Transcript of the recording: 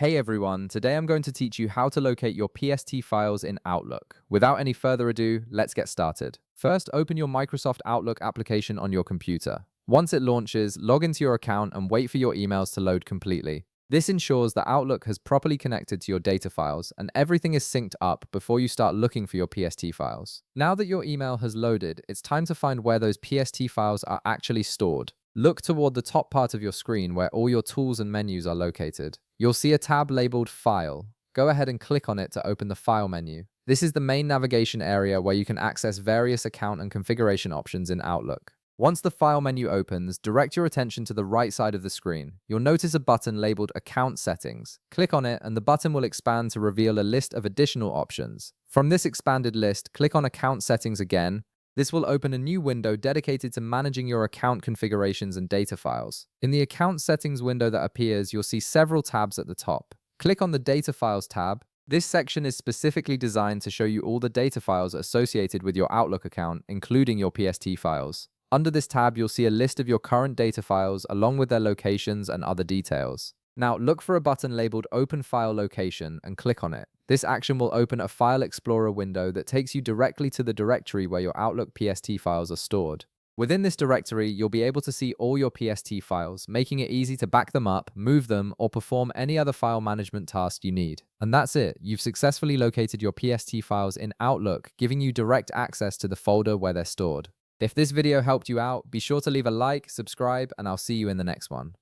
Hey everyone, today I'm going to teach you how to locate your PST files in Outlook. Without any further ado, let's get started. First, open your Microsoft Outlook application on your computer. Once it launches, log into your account and wait for your emails to load completely. This ensures that Outlook has properly connected to your data files and everything is synced up before you start looking for your PST files. Now that your email has loaded, it's time to find where those PST files are actually stored. Look toward the top part of your screen where all your tools and menus are located. You'll see a tab labeled File. Go ahead and click on it to open the File menu. This is the main navigation area where you can access various account and configuration options in Outlook. Once the File menu opens, direct your attention to the right side of the screen. You'll notice a button labeled Account Settings. Click on it and the button will expand to reveal a list of additional options. From this expanded list, click on Account Settings again. This will open a new window dedicated to managing your account configurations and data files. In the Account Settings window that appears, you'll see several tabs at the top. Click on the Data Files tab. This section is specifically designed to show you all the data files associated with your Outlook account, including your PST files. Under this tab, you'll see a list of your current data files along with their locations and other details. Now, look for a button labeled Open File Location and click on it. This action will open a File Explorer window that takes you directly to the directory where your Outlook PST files are stored. Within this directory, you'll be able to see all your PST files, making it easy to back them up, move them, or perform any other file management task you need. And that's it. You've successfully located your PST files in Outlook, giving you direct access to the folder where they're stored. If this video helped you out, be sure to leave a like, subscribe, and I'll see you in the next one.